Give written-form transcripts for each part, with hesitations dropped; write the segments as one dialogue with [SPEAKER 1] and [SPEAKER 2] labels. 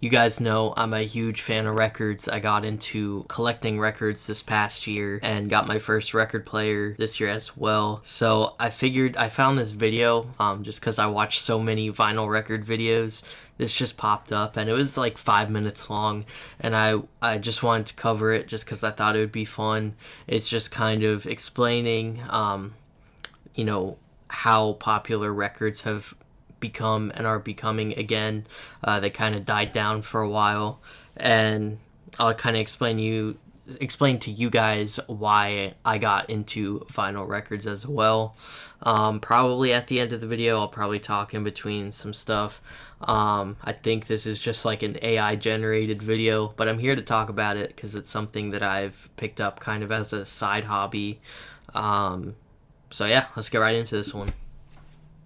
[SPEAKER 1] You guys know I'm a huge fan of records. I got into collecting records this past year and got my first record player this year as well. So I found this video just because I watched so many vinyl record videos. This just popped up and it was like 5 minutes long, and I just wanted to cover it just because I thought it would be fun. It's just kind of explaining, how popular records have become and are becoming again. They kind of died down for a while, and I'll kind of explain to you guys why I got into vinyl records as well. Probably at the end of the video, I'll probably talk in between some stuff. I think this is just like an AI generated video, but I'm here to talk about it because it's something that I've picked up kind of as a side hobby. So yeah, let's get right into this one.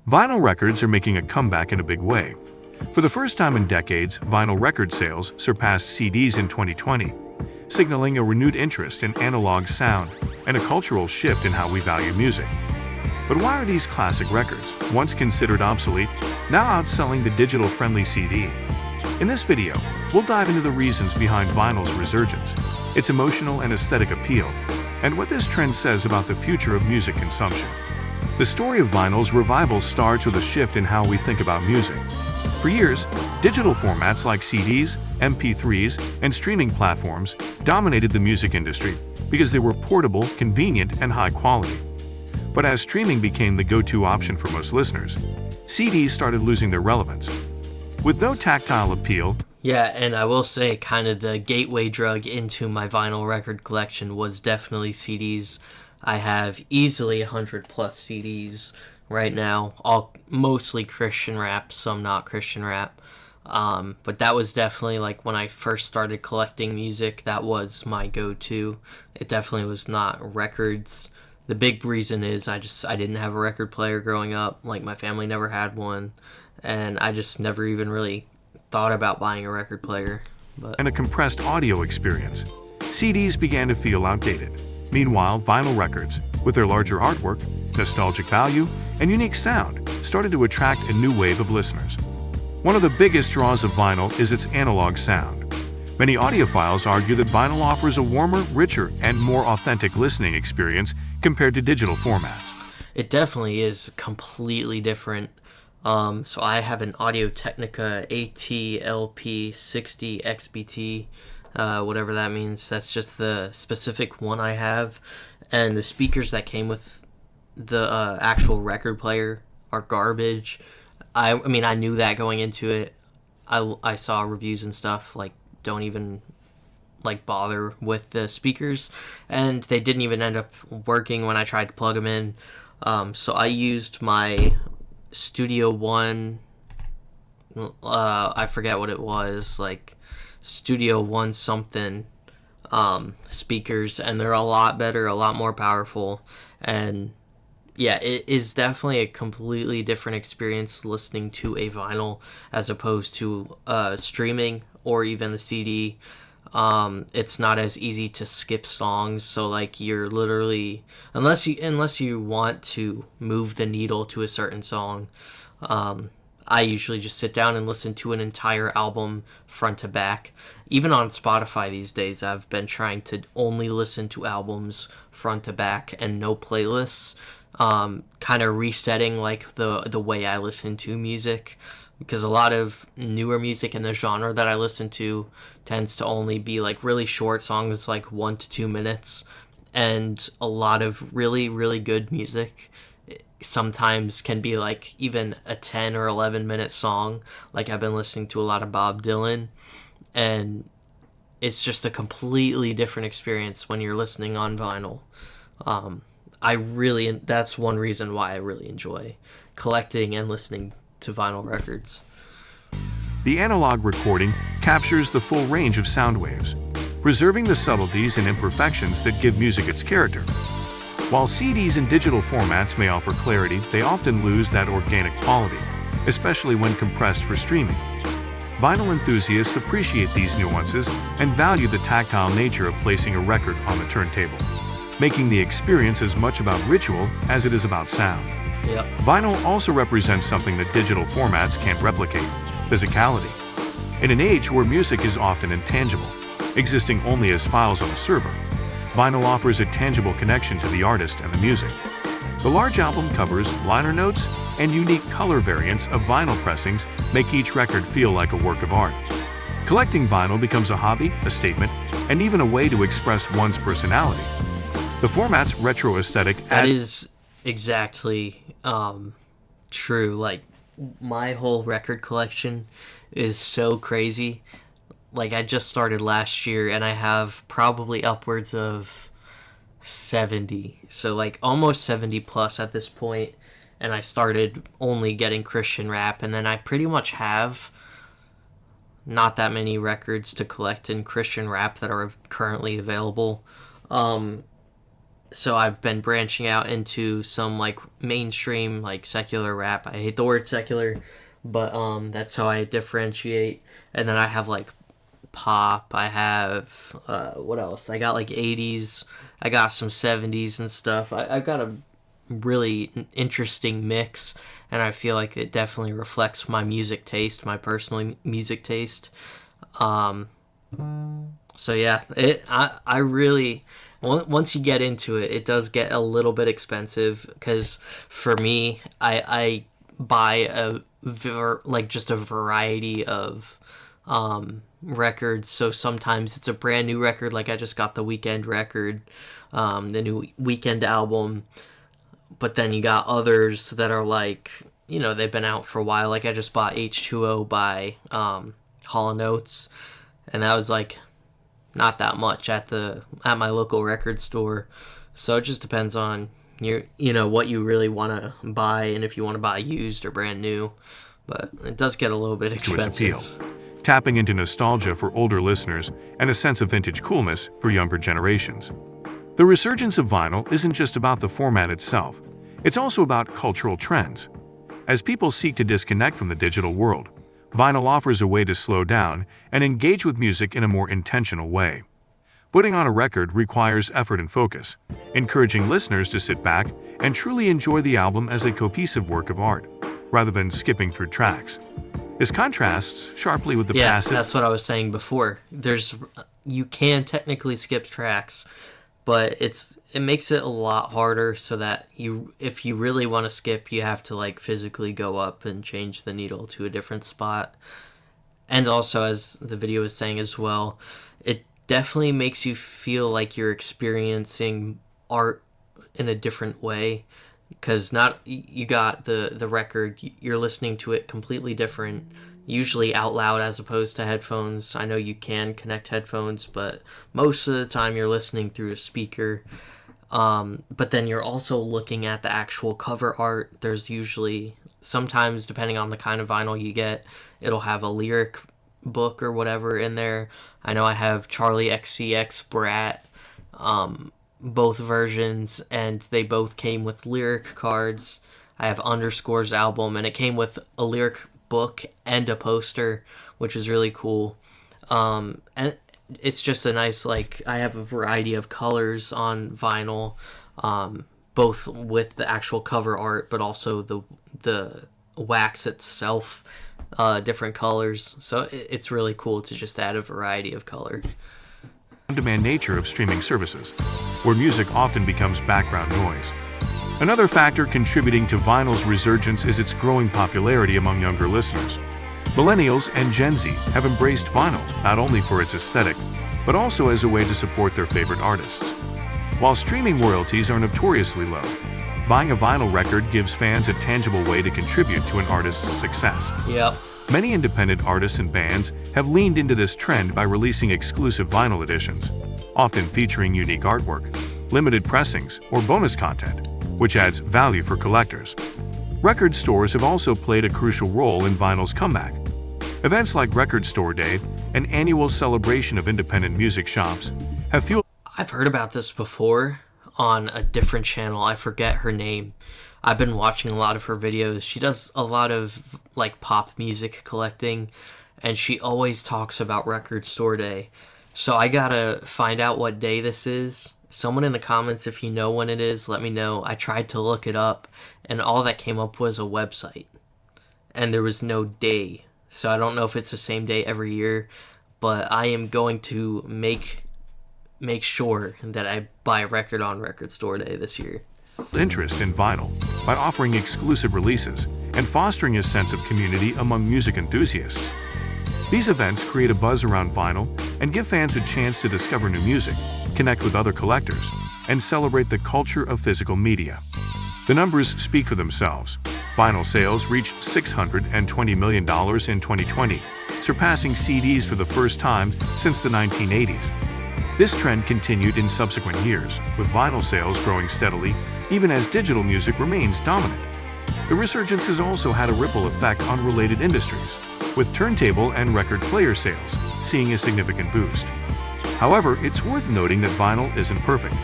[SPEAKER 2] Vinyl records are making a comeback in a big way. For the first time in decades, vinyl record sales surpassed CDs in 2020, signaling a renewed interest in analog sound and a cultural shift in how we value music. But why are these classic records, once considered obsolete, now outselling the digital-friendly CD? In this video, we'll dive into the reasons behind vinyl's resurgence, its emotional and aesthetic appeal, and what this trend says about the future of music consumption. The story of vinyl's revival starts with a shift in how we think about music. For years, digital formats like CDs, MP3s, and streaming platforms dominated the music industry because they were portable, convenient, and high quality. But as streaming became the go-to option for most listeners, CDs started losing their relevance. With no tactile appeal,
[SPEAKER 1] Yeah, and I will say kind of the gateway drug into my vinyl record collection was definitely CDs. I have easily 100 plus CDs right now, all mostly Christian rap, some not Christian rap. But that was definitely like when I first started collecting music, that was my go-to. It definitely was not records. The big reason is I didn't have a record player growing up. Like, my family never had one, and I just never even really thought about buying a record player.
[SPEAKER 2] And a compressed audio experience, CDs began to feel outdated. Meanwhile, vinyl records, with their larger artwork, nostalgic value, and unique sound, started to attract a new wave of listeners. One of the biggest draws of vinyl is its analog sound. Many audiophiles argue that vinyl offers a warmer, richer, and more authentic listening experience compared to digital formats.
[SPEAKER 1] It definitely is completely different. So I have an Audio-Technica AT-LP60 XBT, whatever that means. That's just the specific one I have. And the speakers that came with the actual record player are garbage. I mean, I knew that going into it. I saw reviews and stuff, like, don't even like bother with the speakers, and they didn't even end up working when I tried to plug them in. So I used my Studio One, I forget what it was, like Studio One something speakers, and they're a lot better, a lot more powerful, and yeah, it is definitely a completely different experience listening to a vinyl as opposed to streaming or even a CD. It's not as easy to skip songs, so like you're literally, unless you want to move the needle to a certain song, I usually just sit down and listen to an entire album front to back. Even on Spotify these days, I've been trying to only listen to albums front to back and no playlists, kind of resetting like the way I listen to music, because a lot of newer music in the genre that I listen to tends to only be like really short songs, like 1 to 2 minutes, and a lot of really, really good music sometimes can be like even a 10 or 11 minute song. Like, I've been listening to a lot of Bob Dylan, and it's just a completely different experience when you're listening on vinyl. That's one reason why I really enjoy collecting and listening to vinyl records.
[SPEAKER 2] The analog recording captures the full range of sound waves, preserving the subtleties and imperfections that give music its character. While CDs and digital formats may offer clarity, they often lose that organic quality, especially when compressed for streaming. Vinyl enthusiasts appreciate these nuances and value the tactile nature of placing a record on the turntable, making the experience as much about ritual as it is about sound.
[SPEAKER 1] Yep.
[SPEAKER 2] Vinyl also represents something that digital formats can't replicate: physicality. In an age where music is often intangible, existing only as files on a server, vinyl offers a tangible connection to the artist and the music. The large album covers, liner notes, and unique color variants of vinyl pressings make each record feel like a work of art. Collecting vinyl becomes a hobby, a statement, and even a way to express one's personality. The format's retro aesthetic
[SPEAKER 1] That is exactly true. Like, my whole record collection is so crazy. Like, I just started last year, and I have probably upwards of 70. So, like, almost 70 plus at this point. And I started only getting Christian rap, and then I pretty much have not that many records to collect in Christian rap that are currently available. So I've been branching out into some like mainstream, like secular rap. I hate the word secular, but that's how I differentiate. And then I have like pop. I have what else? I got like 80s. I got some 70s and stuff. I've got a really interesting mix, and I feel like it definitely reflects my music taste, my personal music taste. So yeah, I really, once you get into it, it does get a little bit expensive, because for me, I buy just a variety of records. So sometimes it's a brand new record, like I just got the Weeknd record, the new Weeknd album. But then you got others that are like, they've been out for a while. Like I just bought H2O by Hall & Oates, and that was like not that much at my local record store. So it just depends on what you really want to buy, and if you want to buy used or brand new. But it does get a little bit expensive.
[SPEAKER 2] To its appeal, tapping into nostalgia for older listeners and a sense of vintage coolness for younger generations. The resurgence of vinyl isn't just about the format itself, it's also about cultural trends. As people seek to disconnect from the digital world, vinyl offers a way to slow down and engage with music in a more intentional way. Putting on a record requires effort and focus, encouraging listeners to sit back and truly enjoy the album as a cohesive work of art, rather than skipping through tracks. This contrasts sharply with the passive...
[SPEAKER 1] Yeah, that's what I was saying before. You can technically skip tracks, but it makes it a lot harder, so that if you really want to skip, you have to like physically go up and change the needle to a different spot. And also, as the video was saying as well, it definitely makes you feel like you're experiencing art in a different way, because you got the record, you're listening to it completely different, usually out loud as opposed to headphones. I know you can connect headphones, but most of the time you're listening through a speaker. But then you're also looking at the actual cover art. There's usually, sometimes depending on the kind of vinyl you get, it'll have a lyric book or whatever in there. I know I have Charlie XCX Brat, both versions, and they both came with lyric cards. I have Underscore's album, and it came with a lyric book and a poster, which is really cool. And it's just a nice, like, I have a variety of colors on vinyl, both with the actual cover art, but also the wax itself, different colors. So it's really cool to just add a variety of color.
[SPEAKER 2] On-demand nature of streaming services, where music often becomes background noise. Another factor contributing to vinyl's resurgence is its growing popularity among younger listeners. Millennials and Gen Z have embraced vinyl not only for its aesthetic, but also as a way to support their favorite artists. While streaming royalties are notoriously low, buying a vinyl record gives fans a tangible way to contribute to an artist's success.
[SPEAKER 1] Yep.
[SPEAKER 2] Many independent artists and bands have leaned into this trend by releasing exclusive vinyl editions, often featuring unique artwork, limited pressings, or bonus content, which adds value for collectors. Record stores have also played a crucial role in vinyl's comeback. Events like Record Store Day, an annual celebration of independent music shops, have fueled...
[SPEAKER 1] I've heard about this before on a different channel. I forget her name. I've been watching a lot of her videos. She does a lot of like pop music collecting, and she always talks about Record Store Day. So I gotta find out what day this is. Someone in the comments, if you know when it is, let me know. I tried to look it up, and all that came up was a website, and there was no day. so I don't know if it's the same day every year, but I am going to make sure that I buy a record on Record Store Day this year.
[SPEAKER 2] Interest in vinyl by offering exclusive releases and fostering a sense of community among music enthusiasts. These events create a buzz around vinyl and give fans a chance to discover new music, connect with other collectors, and celebrate the culture of physical media. The numbers speak for themselves. Vinyl sales reached $620 million in 2020, surpassing CDs for the first time since the 1980s. This trend continued in subsequent years, with vinyl sales growing steadily even as digital music remains dominant. The resurgence has also had a ripple effect on related industries, with turntable and record player sales seeing a significant boost. However, it's worth noting that vinyl isn't perfect.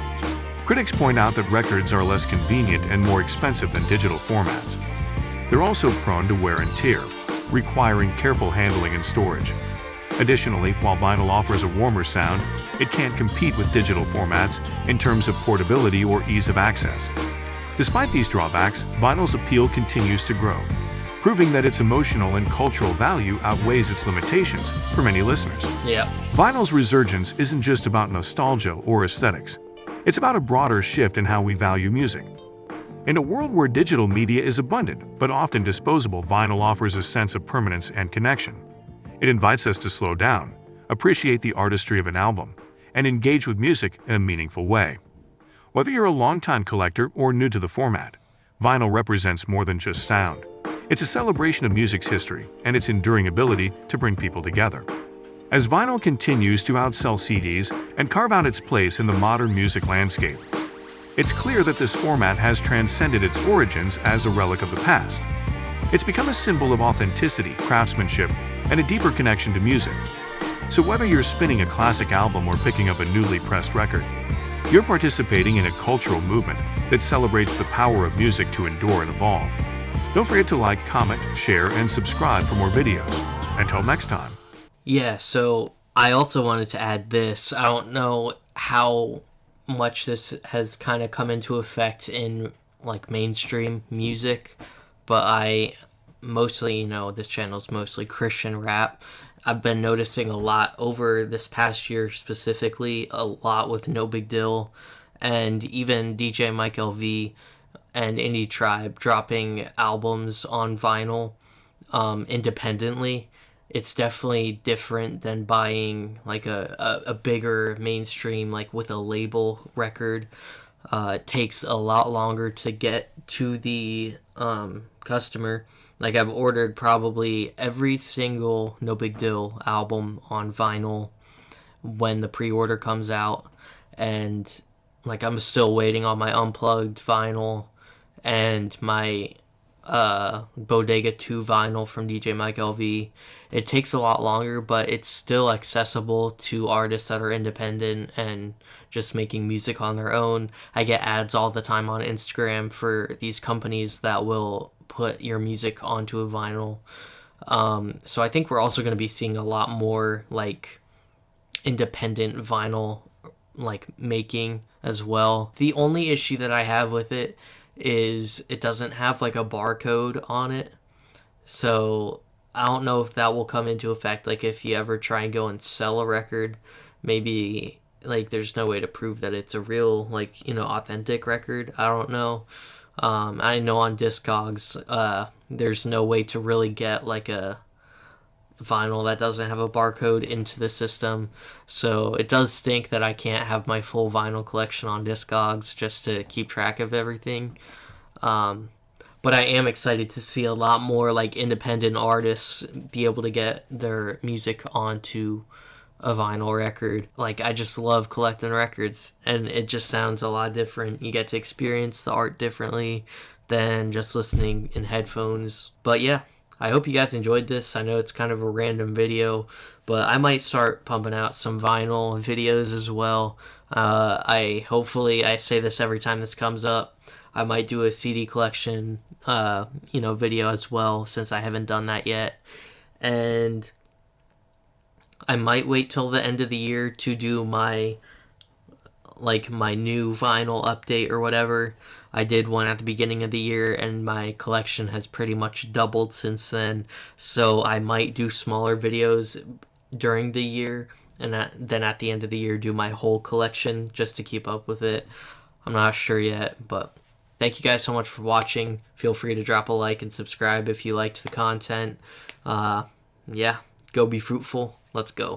[SPEAKER 2] Critics point out that records are less convenient and more expensive than digital formats. They're also prone to wear and tear, requiring careful handling and storage. Additionally, while vinyl offers a warmer sound, it can't compete with digital formats in terms of portability or ease of access. Despite these drawbacks, vinyl's appeal continues to grow, proving that its emotional and cultural value outweighs its limitations for many listeners.
[SPEAKER 1] Yeah.
[SPEAKER 2] Vinyl's resurgence isn't just about nostalgia or aesthetics. It's about a broader shift in how we value music. In a world where digital media is abundant but often disposable, vinyl offers a sense of permanence and connection. It invites us to slow down, appreciate the artistry of an album, and engage with music in a meaningful way. Whether you're a longtime collector or new to the format, vinyl represents more than just sound. It's a celebration of music's history and its enduring ability to bring people together. As vinyl continues to outsell CDs and carve out its place in the modern music landscape, it's clear that this format has transcended its origins as a relic of the past. It's become a symbol of authenticity, craftsmanship, and a deeper connection to music. So whether you're spinning a classic album or picking up a newly pressed record, you're participating in a cultural movement that celebrates the power of music to endure and evolve. Don't forget to like, comment, share, and subscribe for more videos. Until next time.
[SPEAKER 1] Yeah, so I also wanted to add this. I don't know how much this has kind of come into effect in like mainstream music, but I mostly, this channel's mostly Christian rap. I've been noticing a lot over this past year, specifically a lot with No Big Deal and even DJ Mike LV and Indie Tribe dropping albums on vinyl independently. It's definitely different than buying like a bigger mainstream, like with a label record. It takes a lot longer to get to the customer. Like I've ordered probably every single No Big Deal album on vinyl when the pre-order comes out, and like I'm still waiting on my unplugged vinyl and my Bodega 2 vinyl from DJ Mike LV. It takes a lot longer, but it's still accessible to artists that are independent and just making music on their own. I get ads all the time on Instagram for these companies that will put your music onto a vinyl. So I think we're also going to be seeing a lot more like independent vinyl like making as well. The only issue that I have with it is it doesn't have like a barcode on it. So I don't know if that will come into effect. Like if you ever try and go and sell a record, maybe like there's no way to prove that it's a real like, authentic record. I don't know. I know on Discogs, there's no way to really get like a vinyl that doesn't have a barcode into the system. So it does stink that I can't have my full vinyl collection on Discogs just to keep track of everything. But I am excited to see a lot more like independent artists be able to get their music onto a vinyl record. Like I just love collecting records, and it just sounds a lot different. You get to experience the art differently than just listening in headphones. But yeah, I hope you guys enjoyed this. I know it's kind of a random video, but I might start pumping out some vinyl videos as well. I say this every time this comes up. I might do a CD collection video as well, since I haven't done that yet. And I might wait till the end of the year to do my like my new vinyl update or whatever. I did one at the beginning of the year, and my collection has pretty much doubled since then. So I might do smaller videos during the year, and then at the end of the year do my whole collection just to keep up with it. I'm not sure yet, but thank you guys so much for watching. Feel free to drop a like and subscribe if you liked the content. Yeah, go be fruitful. Let's go.